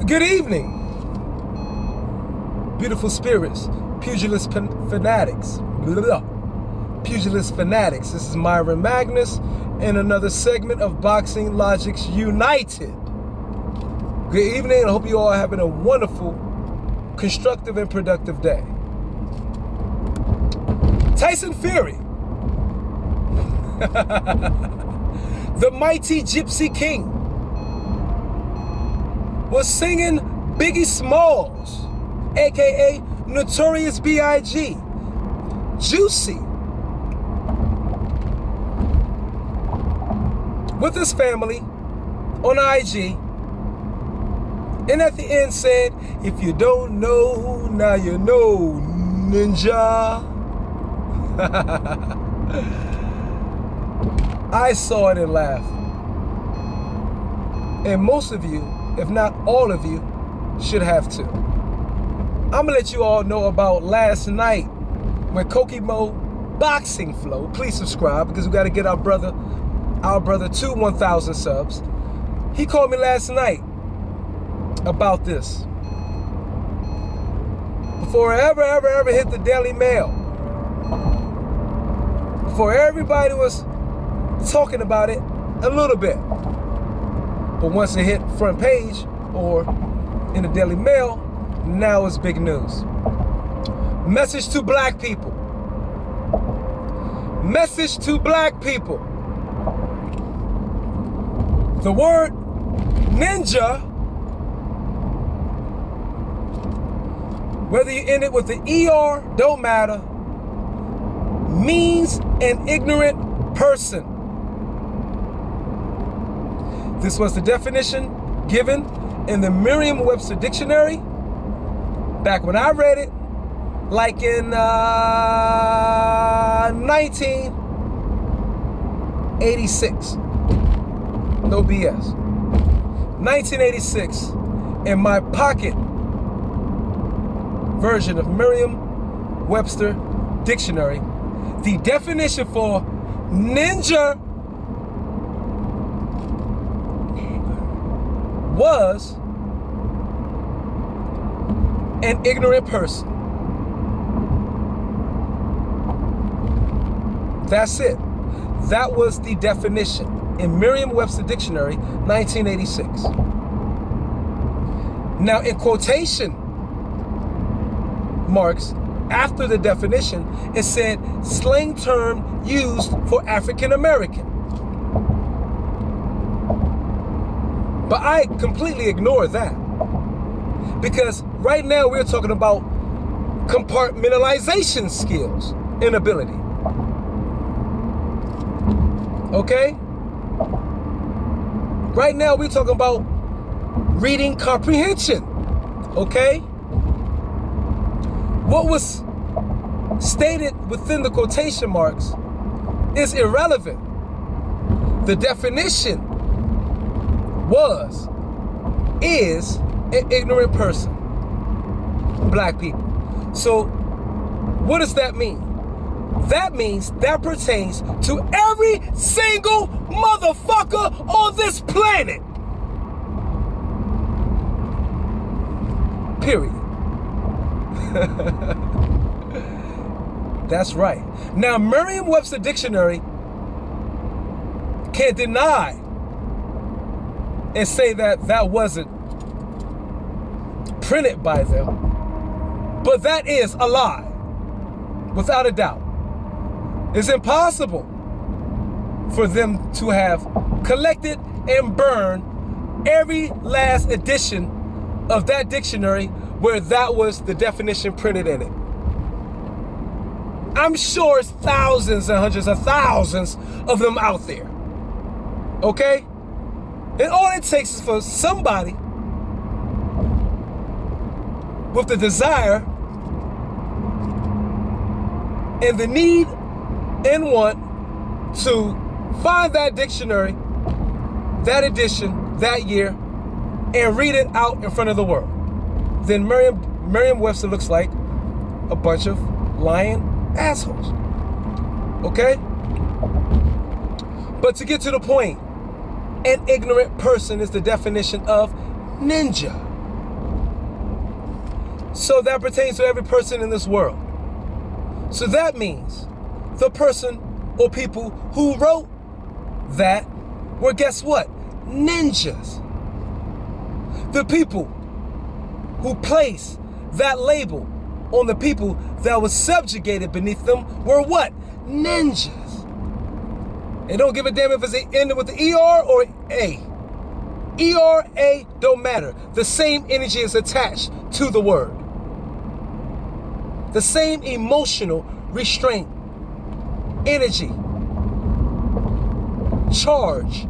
Good evening, beautiful spirits, pugilist fanatics. Pugilist fanatics. This is Myron Magnus in another segment of Boxing Logics United. Good evening, and I hope you all are having a wonderful, constructive, and productive day. Tyson Fury, the mighty Gypsy King, was singing Biggie Smalls, aka Notorious B.I.G., Juicy, with his family on IG, and at the end said, "If you don't know, now you know, ninja." I saw it and laughed. And most of you, if not all of you, should have too. I'm gonna let you all know about last night when Kokimo Boxing Flow. Please subscribe because we gotta get our brother to 1,000 subs. He called me last night about this. Before I ever hit the Daily Mail, before everybody was talking about it a little bit, but once it hit front page or in the Daily Mail, now it's big news. Message to black people. Message to black people. The word ninja, whether you end it with the ER, don't matter, means an ignorant person. This was the definition given in the Merriam-Webster dictionary back when I read it, like in 1986. No BS. 1986, in my pocket version of Merriam-Webster dictionary, the definition for ninja was an ignorant person. That's it. That was the definition in Merriam-Webster Dictionary, 1986. Now, in quotation marks after the definition, it said slang term used for African American. But I completely ignore that, because right now we're talking about compartmentalization skills and ability. Okay? Right now we're talking about reading comprehension. Okay? What was stated within the quotation marks is irrelevant. The definition is an ignorant person. Black people. So what does that mean? That means that pertains to every single motherfucker on this planet. Period. That's right. Now, Merriam-Webster Dictionary can't deny and say that that wasn't printed by them, but that is a lie, without a doubt. It's impossible for them to have collected and burned every last edition of that dictionary where that was the definition printed in it. I'm sure it's thousands and hundreds of thousands of them out there. Okay? And all it takes is for somebody with the desire and the need and want to find that dictionary, that edition, that year, and read it out in front of the world. Then Merriam-Webster looks like a bunch of lying assholes. Okay? But to get to the point, an ignorant person is the definition of ninja. So that pertains to every person in this world. So that means the person or people who wrote that were, guess what? Ninjas. The people who placed that label on the people that was subjugated beneath them were what? Ninjas. And don't give a damn if it's ended with the ER or A. ER, A, don't matter. The same energy is attached to the word. The same emotional restraint, energy, charge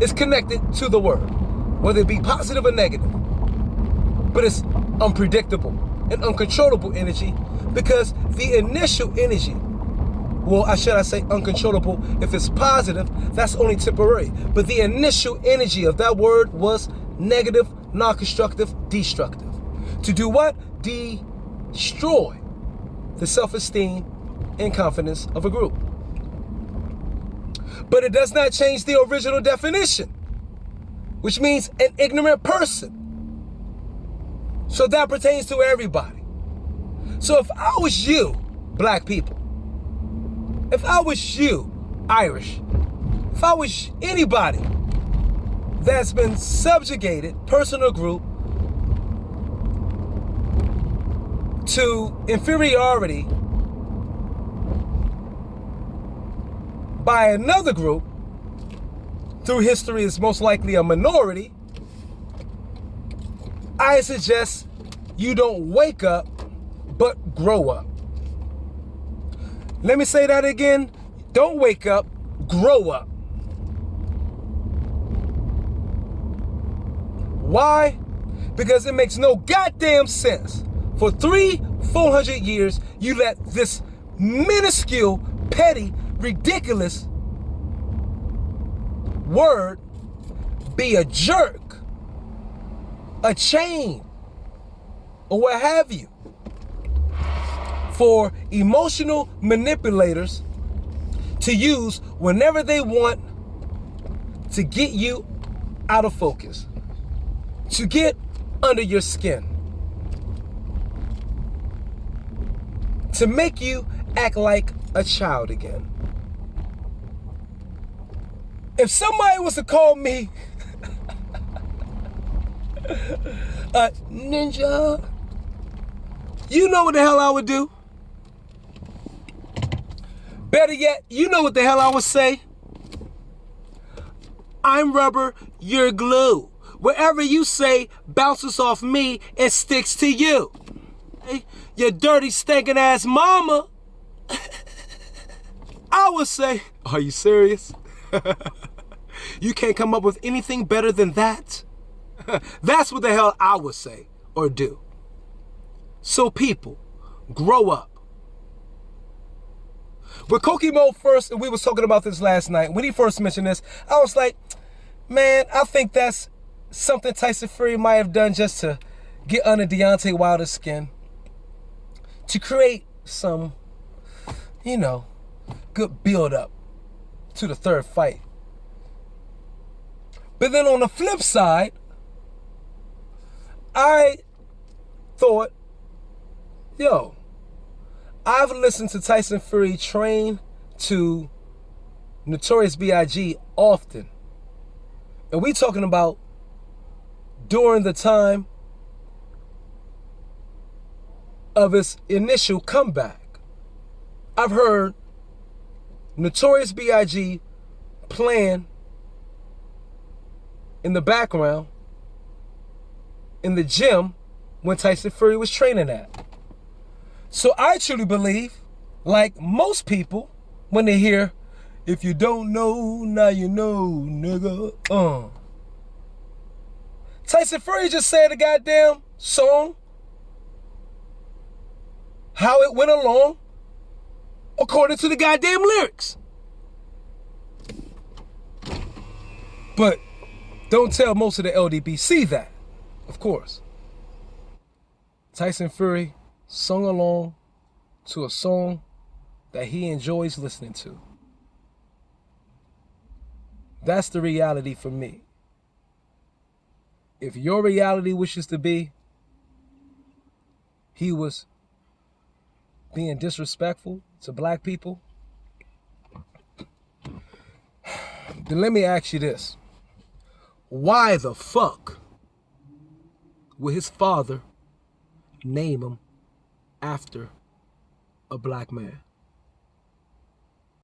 is connected to the word, whether it be positive or negative. But it's unpredictable and uncontrollable energy because the initial energy, well, should I say uncontrollable? If it's positive, that's only temporary. But the initial energy of that word was negative, non-constructive, destructive. To do what? Destroy the self-esteem and confidence of a group. But it does not change the original definition, which means an ignorant person. So that pertains to everybody. So if I was you, black people, if I was you, Irish, if I was anybody that's been subjugated, person or group, to inferiority by another group, through history is most likely a minority, I suggest you don't wake up, but grow up. Let me say that again. Don't wake up, grow up. Why? Because it makes no goddamn sense. For 400 years, you let this minuscule, petty, ridiculous word be a jerk, a chain, or what have you, for emotional manipulators to use whenever they want to get you out of focus, to get under your skin, to make you act like a child again. If somebody was to call me a ninja, you know what the hell I would do? Better yet, you know what the hell I would say? I'm rubber, you're glue. Whatever you say bounces off me and sticks to you. Hey, you dirty, stinking ass mama. I would say, are you serious? You can't come up with anything better than that? That's what the hell I would say or do. So people, grow up. With Kokimo first, and we was talking about this last night, when he first mentioned this, I was like, man, I think that's something Tyson Fury might have done just to get under Deontay Wilder's skin. To create some, good build-up to the third fight. But then on the flip side, I thought, I've listened to Tyson Fury train to Notorious B.I.G. often. And we talking about during the time of his initial comeback. I've heard Notorious B.I.G. playing in the background in the gym when Tyson Fury was training at. So I truly believe, like most people, when they hear, if you don't know, now you know, nigga. Tyson Fury just said a goddamn song, how it went along, according to the goddamn lyrics. But don't tell most of the LDBC that, of course. Tyson Fury sung along to a song that he enjoys listening to. That's the reality for me. If your reality wishes to be he was being disrespectful to black people, then let me ask you this. Why the fuck would his father name him after a black man?